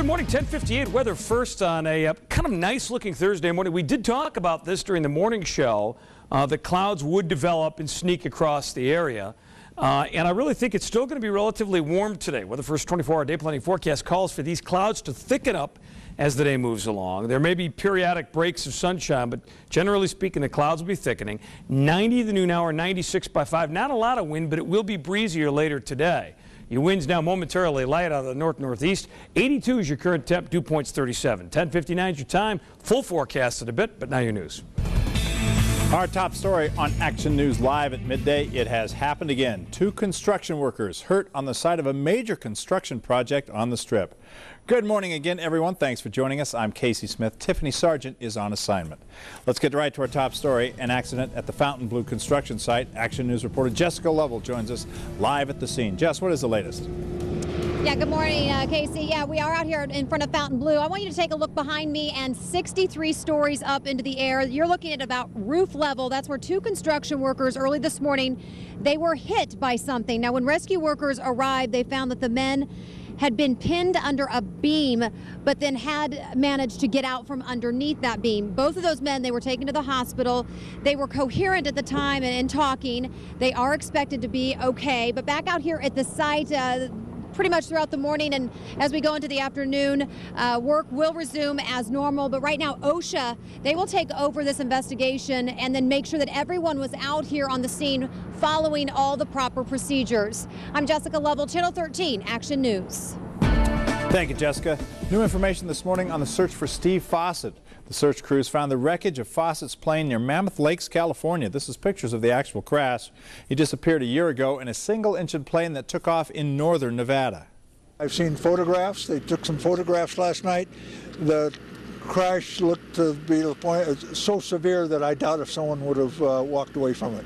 Good morning, 10:58 weather first on a kind of nice looking Thursday morning. We did talk about this during the morning show. The clouds would develop and sneak across the area. And I really think it's still going to be relatively warm today. Weather first 24-hour day planning forecast calls for these clouds to thicken up as the day moves along. There may be periodic breaks of sunshine, but generally speaking, the clouds will be thickening. 90 the noon hour, 96 by 5. Not a lot of wind, but it will be breezier later today. Your winds now momentarily light out of the north-northeast. 82 is your current temp, dew point's 37. 10:59 is your time. Full forecast in a bit, but now your news. Our top story on Action News Live at midday. It has happened again. 2 construction workers hurt on the site of a major construction project on the Strip. Good morning again, everyone. Thanks for joining us. I'm Casey Smith. Tiffany Sargent is on assignment. Let's get right to our top story. An accident at the Fontainebleau construction site. Action News reporter Jessica Lovell joins us live at the scene. Jess, what is the latest? Yeah, good morning, Casey. Yeah, we are out here in front of Fontainebleau. I want you to take a look behind me, and 63 stories up into the air. You're looking at about roof level. That's where 2 construction workers early this morning, they were hit by something. Now, when rescue workers arrived, they found that the men had been pinned under a beam, but then had managed to get out from underneath that beam. Both of those men, they were taken to the hospital. They were coherent at the time and talking. They are expected to be okay. But back out here at the site, pretty much throughout the morning and as we go into the afternoon, work will resume as normal. But right now, OSHA, they will take over this investigation and then make sure that everyone was out here on the scene following all the proper procedures. I'm Jessica Lovell, Channel 13, Action News. Thank you, Jessica. New information this morning on the search for Steve Fossett. The search crews found the wreckage of Fossett's plane near Mammoth Lakes, California. This is pictures of the actual crash. He disappeared a year ago in a single-engine plane that took off in northern Nevada. I've seen photographs. They took some photographs last night. The crash looked to be so severe that I doubt if someone would have walked away from it.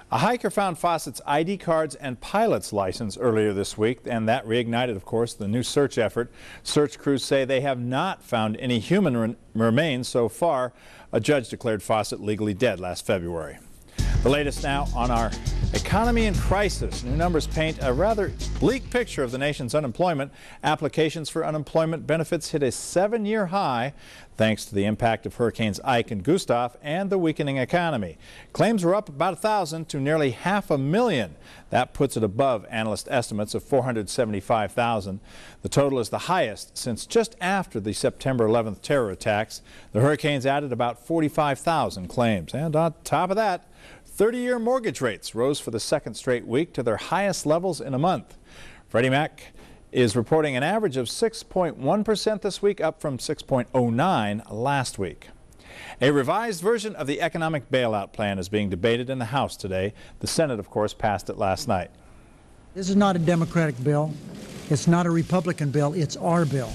A hiker found Fossett's ID cards and pilot's license earlier this week, and that reignited, of course, the new search effort. Search crews say they have not found any human remains so far. A judge declared Fossett legally dead last February. The latest now on our economy in crisis. New numbers paint a rather bleak picture of the nation's unemployment. Applications for unemployment benefits hit a 7-year high thanks to the impact of Hurricanes Ike and Gustav and the weakening economy. Claims were up about 1,000 to nearly 500,000. That puts it above analyst estimates of 475,000. The total is the highest since just after the September 11th terror attacks. The hurricanes added about 45,000 claims. And on top of that, 30-year mortgage rates rose for the 2nd straight week to their highest levels in a month. Freddie Mac is reporting an average of 6.1% this week, up from 6.09% last week. A revised version of the economic bailout plan is being debated in the House today. The Senate, of course, passed it last night. This is not a Democratic bill. It's not a Republican bill. It's our bill.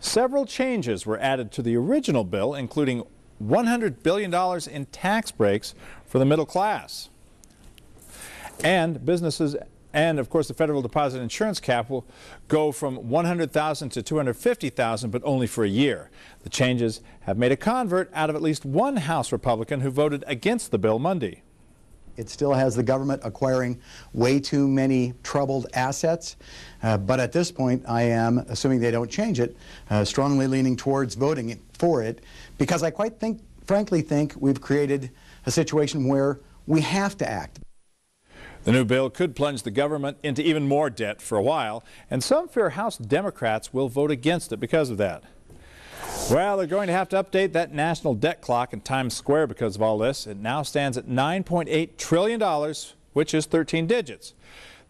Several changes were added to the original bill, including $100 billion in tax breaks for the middle class. And businesses and, of course, the federal deposit insurance cap will go from $100,000 to $250,000, but only for a year. The changes have made a convert out of at least one House Republican who voted against the bill Monday. It still has the government acquiring way too many troubled assets. But at this point, I am, assuming they don't change it, strongly leaning towards voting for it, because I frankly think we've created a situation where we have to act. The new bill could plunge the government into even more debt for a while, and some fear House Democrats will vote against it because of that. Well, they're going to have to update that national debt clock in Times Square because of all this. It now stands at $9.8 trillion, which is 13 digits.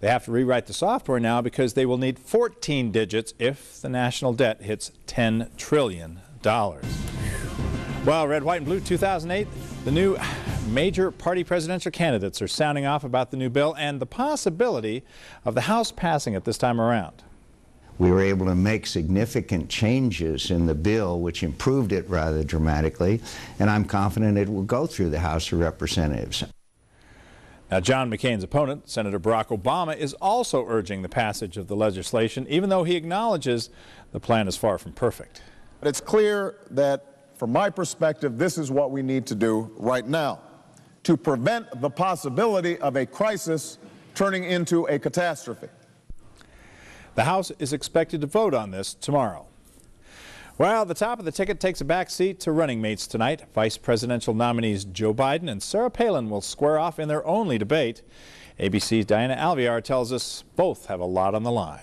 They have to rewrite the software now because they will need 14 digits if the national debt hits $10 trillion. Well, Red, White, and Blue 2008, the new major party presidential candidates are sounding off about the new bill and the possibility of the House passing it this time around. We were able to make significant changes in the bill which improved it rather dramatically, and I'm confident it will go through the House of Representatives. Now, John McCain's opponent, Senator Barack Obama, is also urging the passage of the legislation, even though he acknowledges the plan is far from perfect. But it's clear that, from my perspective, this is what we need to do right now to prevent the possibility of a crisis turning into a catastrophe. The House is expected to vote on this tomorrow. Well, the top of the ticket takes a back seat to running mates tonight. Vice presidential nominees Joe Biden and Sarah Palin will square off in their only debate. ABC's Diana Alvear tells us both have a lot on the line.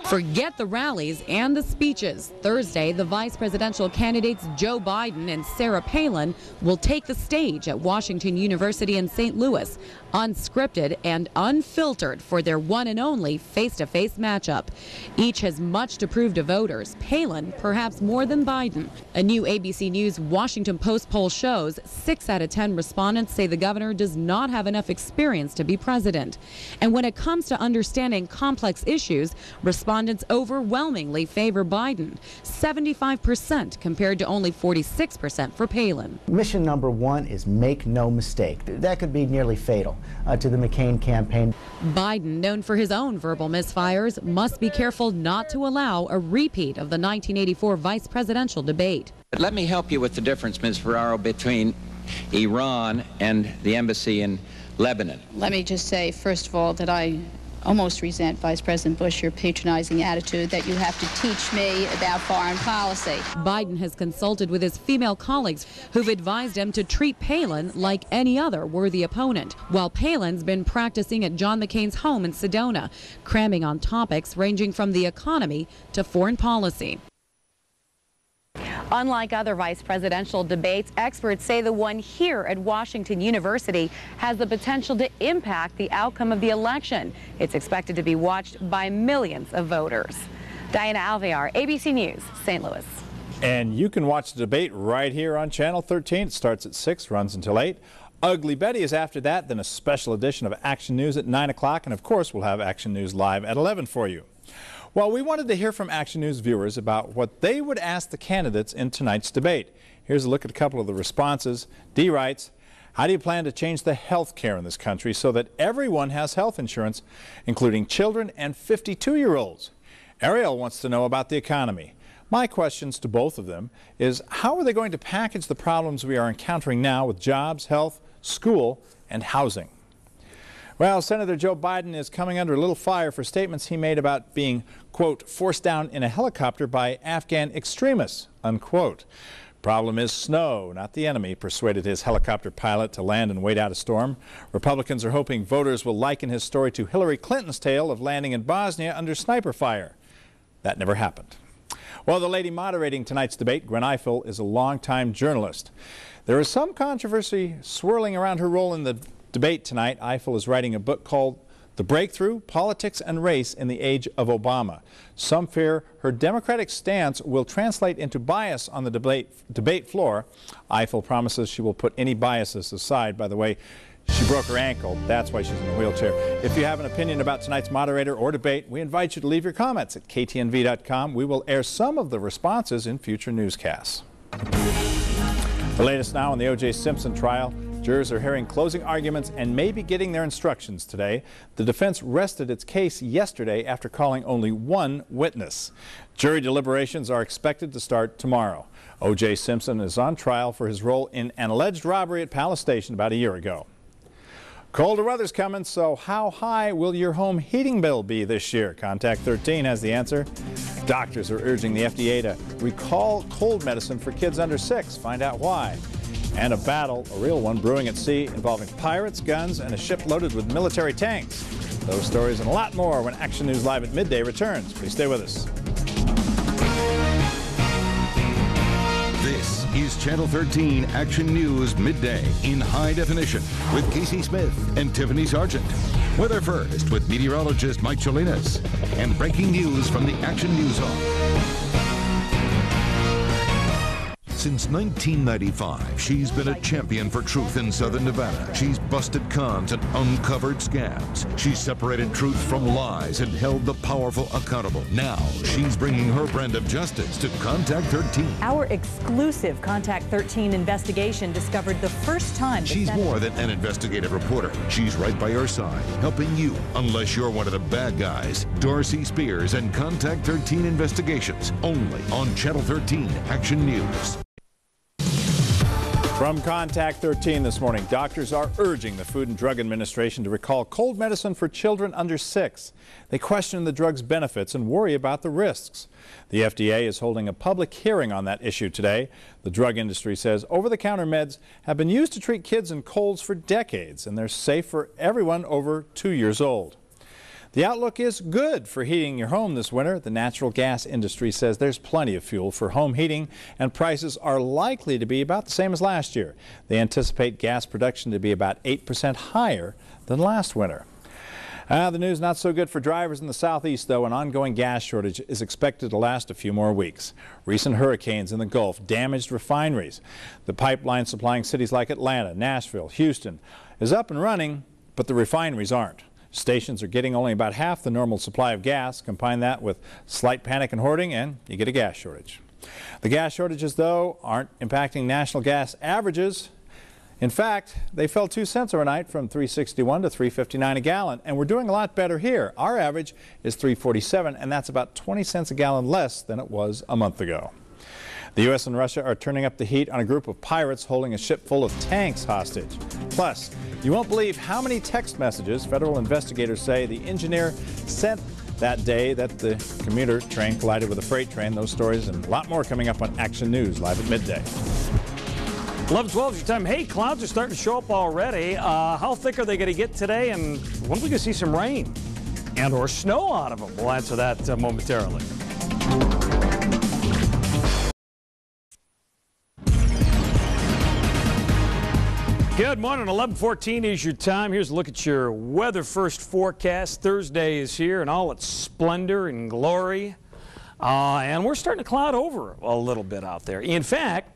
Forget the rallies and the speeches. Thursday, the vice presidential candidates Joe Biden and Sarah Palin will take the stage at Washington University in St. Louis, unscripted and unfiltered for their one and only face-to-face matchup. Each has much to prove to voters. Palin, perhaps more than Biden. A new ABC News Washington Post poll shows 6 out of 10 respondents say the governor does not have enough experience to be president. And when it comes to understanding complex issues, respondents overwhelmingly favor Biden, 75% compared to only 46% for Palin. Mission number one is make no mistake. That could be nearly fatal to the McCain campaign. Biden, known for his own verbal misfires, must be careful not to allow a repeat of the 1984 vice presidential debate. Let me help you with the difference, Ms. Ferraro, between Iran and the embassy in Lebanon. Let me just say, first of all, that I almost resent Vice President Bush, your patronizing attitude that you have to teach me about foreign policy. Biden has consulted with his female colleagues who've advised him to treat Palin like any other worthy opponent, while Palin's been practicing at John McCain's home in Sedona, cramming on topics ranging from the economy to foreign policy. Unlike other vice presidential debates, experts say the one here at Washington University has the potential to impact the outcome of the election. It's expected to be watched by millions of voters. Diana Alvear, ABC News, St. Louis. And you can watch the debate right here on Channel 13. It starts at 6, runs until 8. Ugly Betty is after that, then a special edition of Action News at 9 o'clock. And of course, we'll have Action News live at 11 for you. Well, we wanted to hear from Action News viewers about what they would ask the candidates in tonight's debate. Here's a look at a couple of the responses. Dee writes, how do you plan to change the health care in this country so that everyone has health insurance, including children and 52-year-olds? Ariel wants to know about the economy. My questions to both of them is, how are they going to package the problems we are encountering now with jobs, health, school, and housing? Well, Senator Joe Biden is coming under a little fire for statements he made about being, quote, forced down in a helicopter by Afghan extremists, unquote. Problem is snow, not the enemy, persuaded his helicopter pilot to land and wait out a storm. Republicans are hoping voters will liken his story to Hillary Clinton's tale of landing in Bosnia under sniper fire. That never happened. Well, the lady moderating tonight's debate, Gwen Ifill, is a longtime journalist. There is some controversy swirling around her role in the debate tonight. Ifill is writing a book called The Breakthrough, Politics and Race in the Age of Obama. Some fear her Democratic stance will translate into bias on the debate floor. Ifill promises she will put any biases aside. By the way, she broke her ankle. That's why she's in a wheelchair. If you have an opinion about tonight's moderator or debate, we invite you to leave your comments at KTNV.com. We will air some of the responses in future newscasts. The latest now on the O.J. Simpson trial. Jurors are hearing closing arguments and may be getting their instructions today. The defense rested its case yesterday after calling only one witness. Jury deliberations are expected to start tomorrow. O.J. Simpson is on trial for his role in an alleged robbery at Palace Station about a year ago. Colder weather's coming, so how high will your home heating bill be this year? Contact 13 has the answer. Doctors are urging the FDA to recall cold medicine for kids under 6. Find out why. And a battle, a real one, brewing at sea involving pirates, guns, and a ship loaded with military tanks. Those stories and a lot more when Action News Live at midday returns. Please stay with us. This is Channel 13 Action News Midday in high definition with Casey Smith and Tiffany Sargent. Weather first with meteorologist Mike Cholinas and breaking news from the Action News Hall. Since 1995, she's been a champion for truth in Southern Nevada. She's busted cons and uncovered scams. She's separated truth from lies and held the powerful accountable. Now, she's bringing her brand of justice to Contact 13. Our exclusive Contact 13 investigation discovered the first time... She's more than an investigative reporter. She's right by your side, helping you, unless you're one of the bad guys. Darcy Spears and Contact 13 Investigations, only on Channel 13 Action News. From Contact 13 this morning, doctors are urging the Food and Drug Administration to recall cold medicine for children under 6. They question the drug's benefits and worry about the risks. The FDA is holding a public hearing on that issue today. The drug industry says over-the-counter meds have been used to treat kids in colds for decades, and they're safe for everyone over 2 years old. The outlook is good for heating your home this winter. The natural gas industry says there's plenty of fuel for home heating, and prices are likely to be about the same as last year. They anticipate gas production to be about 8% higher than last winter. The news not so good for drivers in the southeast, though. An ongoing gas shortage is expected to last a few more weeks. Recent hurricanes in the Gulf damaged refineries. The pipeline supplying cities like Atlanta, Nashville, Houston is up and running, but the refineries aren't. Stations are getting only about half the normal supply of gas. Combine that with slight panic and hoarding, and you get a gas shortage. The gas shortages, though, aren't impacting national gas averages. In fact, they fell 2 cents overnight from $3.61 to $3.59 a gallon, and we're doing a lot better here. Our average is $3.47, and that's about 20 cents a gallon less than it was a month ago. The U.S. and Russia are turning up the heat on a group of pirates holding a ship full of tanks hostage. Plus, you won't believe how many text messages federal investigators say the engineer sent that day that the commuter train collided with a freight train. Those stories and a lot more coming up on Action News live at midday. 11:12 is your time. Hey, clouds are starting to show up already. How thick are they going to get today, and when are we going to see some rain and or snow out of them? We'll answer that momentarily. Good morning. 11:14 is your time. Here's a look at your weather first forecast. Thursday is here in all its splendor and glory. And we're starting to cloud over a little bit out there. In fact,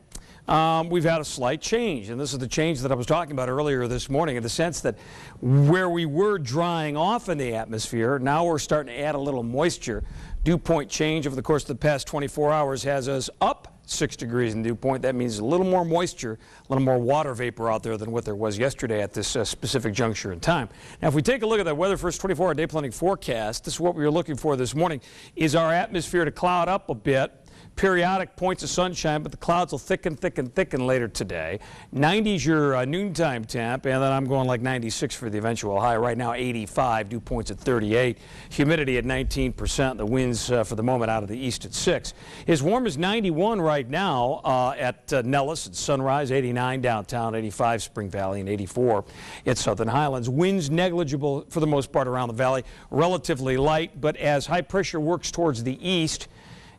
we've had a slight change, and this is the change that I was talking about earlier this morning, in the sense that where we were drying off in the atmosphere, now we're starting to add a little moisture. Dew point change over the course of the past 24 hours has us up 6 degrees in dew point. That means a little more moisture, a little more water vapor out there than what there was yesterday at this specific juncture in time. Now, if we take a look at that weather first 24-hour day planning forecast, this is what we were looking for this morning, is our atmosphere to cloud up a bit. Periodic points of sunshine, but the clouds will thicken later today. 90 is your noontime temp, and then I'm going like 96 for the eventual high. Right now, 85, dew points at 38, humidity at 19%, the winds for the moment out of the east at 6. As warm as 91 right now at Nellis at Sunrise, 89 downtown, 85 Spring Valley, and 84 at Southern Highlands. Winds negligible for the most part around the valley, relatively light, but as high pressure works towards the east,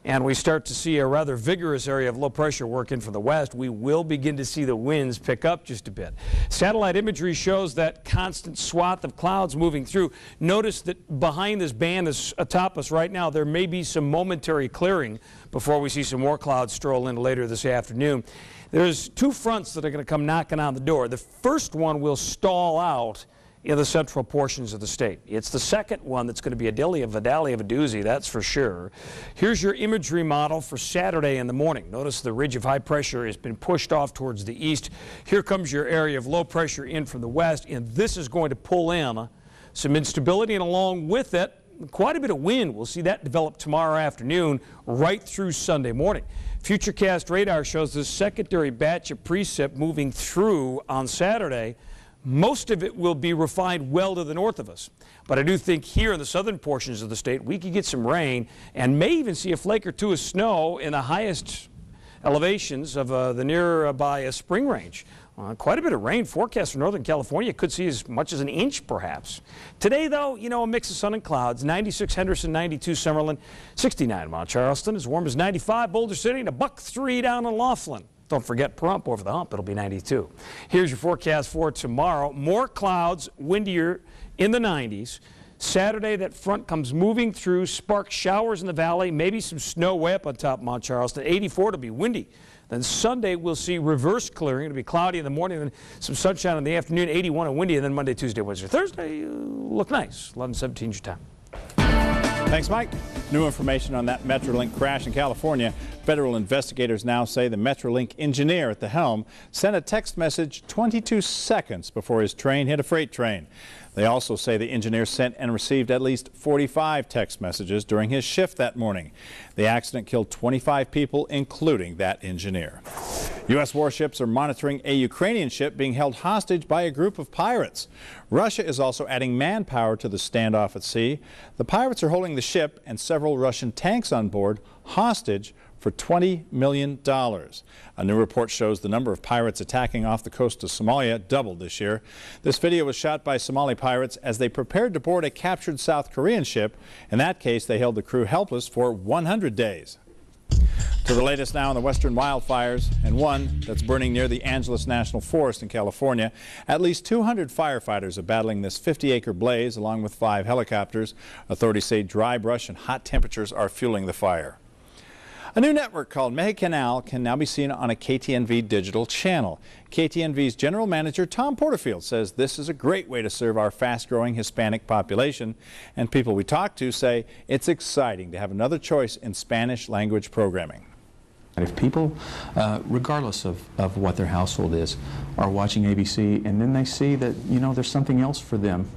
and we start to see a rather vigorous area of low pressure work in from the west, we will begin to see the winds pick up just a bit. Satellite imagery shows that constant swath of clouds moving through. Notice that behind this band that's atop us right now, there may be some momentary clearing before we see some more clouds stroll in later this afternoon. There's two fronts that are going to come knocking on the door. The first one will stall out in the central portions of the state. It's the second one that's going to be a dally of a doozy, that's for sure. Here's your imagery model for Saturday in the morning. Notice the ridge of high pressure has been pushed off towards the east. Here comes your area of low pressure in from the west, and this is going to pull in some instability, and along with it, quite a bit of wind. We'll see that develop tomorrow afternoon right through Sunday morning. Futurecast radar shows this secondary batch of precip moving through on Saturday. Most of it will be refined well to the north of us. But I do think here in the southern portions of the state, we could get some rain and may even see a flake or two of snow in the highest elevations of the nearby spring range. Quite a bit of rain forecast for Northern California. Could see as much as an inch, perhaps. Today, though, you know, a mix of sun and clouds. 96 Henderson, 92 Summerlin, 69 Mount Charleston, as warm as 95 Boulder City, and a $103 down in Laughlin. Don't forget Pahrump over the hump. It'll be 92. Here's your forecast for tomorrow. More clouds, windier in the 90s. Saturday, that front comes moving through, spark showers in the valley, maybe some snow way up on top of Mount Charleston. 84 to be windy. Then Sunday, we'll see reverse clearing. It'll be cloudy in the morning, then some sunshine in the afternoon, 81 and windy, and then Monday, Tuesday, Wednesday, Thursday, look nice. 11:17 is your time. Thanks, Mike. New information on that Metrolink crash in California. Federal investigators now say the Metrolink engineer at the helm sent a text message 22 seconds before his train hit a freight train. They also say the engineer sent and received at least 45 text messages during his shift that morning. The accident killed 25 people, including that engineer. U.S. warships are monitoring a Ukrainian ship being held hostage by a group of pirates. Russia is also adding manpower to the standoff at sea. The pirates are holding the ship and several Russian tanks on board hostage for $20 million. A new report shows the number of pirates attacking off the coast of Somalia doubled this year. This video was shot by Somali pirates as they prepared to board a captured South Korean ship. In that case, they held the crew helpless for 100 days. To the latest now on the western wildfires, and one that's burning near the Angeles National Forest in California. At least 200 firefighters are battling this 50-acre blaze along with 5 helicopters. Authorities say dry brush and hot temperatures are fueling the fire. A new network called Mexicanal can now be seen on a KTNV digital channel. KTNV's general manager Tom Porterfield says this is a great way to serve our fast-growing Hispanic population, and people we talk to say it's exciting to have another choice in Spanish language programming. If people, regardless of what their household is, are watching ABC and then they see that, you know, there's something else for them,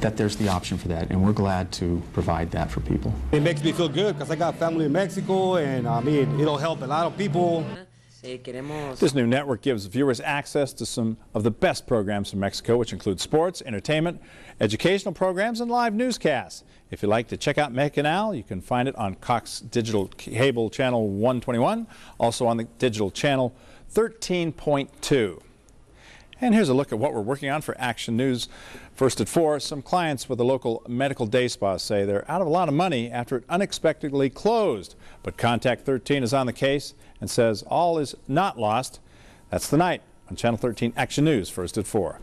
that there's the option for that, and we're glad to provide that for people. It makes me feel good because I got family in Mexico, and I mean, it'll help a lot of people. This new network gives viewers access to some of the best programs from Mexico, which include sports, entertainment, educational programs, and live newscasts. If you'd like to check out Mexicanal, you can find it on Cox Digital Cable Channel 121, also on the digital channel 13.2. And here's a look at what we're working on for Action News. First at 4, some clients with a local medical day spa say they're out of a lot of money after it unexpectedly closed. But Contact 13 is on the case and says all is not lost. That's tonight on Channel 13 Action News, first at 4.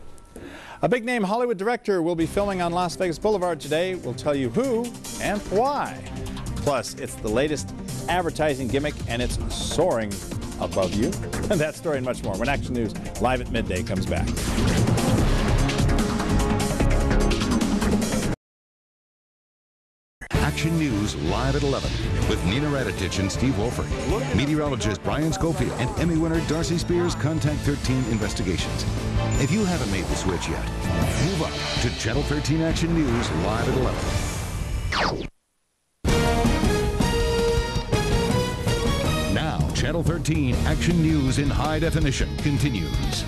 A big-name Hollywood director will be filming on Las Vegas Boulevard today. We'll tell you who and why. Plus, it's the latest advertising gimmick, and it's soaring above you. And that story and much more when Action News live at midday comes back. Action News live at 11 with Nina Raditich and Steve Wolford. Meteorologist Brian Schofield and Emmy winner Darcy Spears' Contact 13 investigations. If you haven't made the switch yet, move up to Channel 13 Action News live at 11. Now, Channel 13 Action News in high definition continues.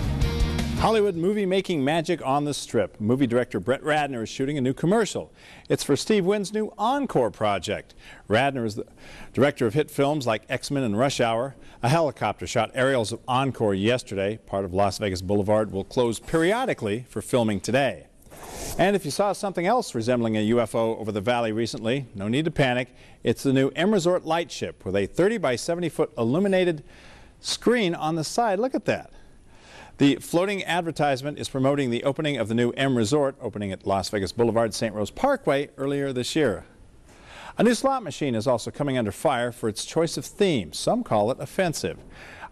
Hollywood movie-making magic on the Strip. Movie director Brett Ratner is shooting a new commercial. It's for Steve Wynn's new Encore project. Ratner is the director of hit films like X-Men and Rush Hour. A helicopter shot aerials of Encore yesterday. Part of Las Vegas Boulevard will close periodically for filming today. And if you saw something else resembling a UFO over the valley recently, no need to panic. It's the new M Resort light ship with a 30 by 70 foot illuminated screen on the side. Look at that. The floating advertisement is promoting the opening of the new M Resort, opening at Las Vegas Boulevard, St. Rose Parkway earlier this year. A new slot machine is also coming under fire for its choice of theme. Some call it offensive.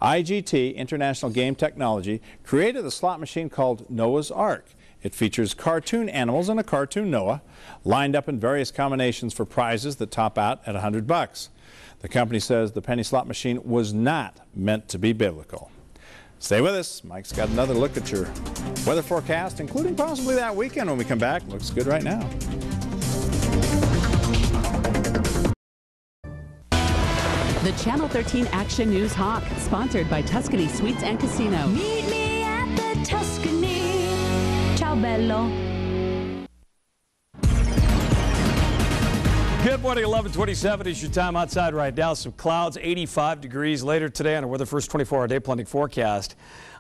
IGT, International Game Technology, created a slot machine called Noah's Ark. It features cartoon animals and a cartoon Noah, lined up in various combinations for prizes that top out at $100. The company says the penny slot machine was not meant to be biblical. Stay with us. Mike's got another look at your weather forecast, including possibly that weekend when we come back. Looks good right now. The Channel 13 Action News Hawk, sponsored by Tuscany Suites and Casino. Meet me at the Tuscany. Ciao bello. Good morning, 11:27 is your time outside right now. Some clouds, 85 degrees later today on our Weather First 24-hour day planning forecast.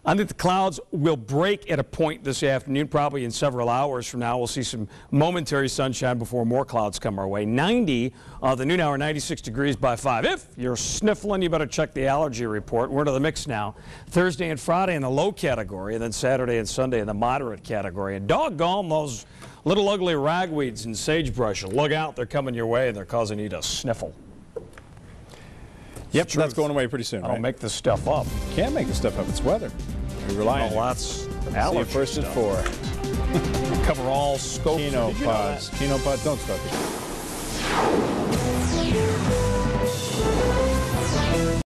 I think the clouds will break at a point this afternoon, probably in several hours from now. We'll see some momentary sunshine before more clouds come our way. 90, the noon hour, 96 degrees by 5. If you're sniffling, you better check the allergy report. We're into the mix now. Thursday and Friday in the low category, and then Saturday and Sunday in the moderate category. And doggone those little ugly ragweeds and sagebrush. Look out, they're coming your way and they're causing you to sniffle. Yep, that's going away pretty soon. I don't make this stuff up. Can't make this stuff up. It's weather. We rely on that's allergy first at 4. Cover all scopes. Keno pods. Keno pods. Don't start this.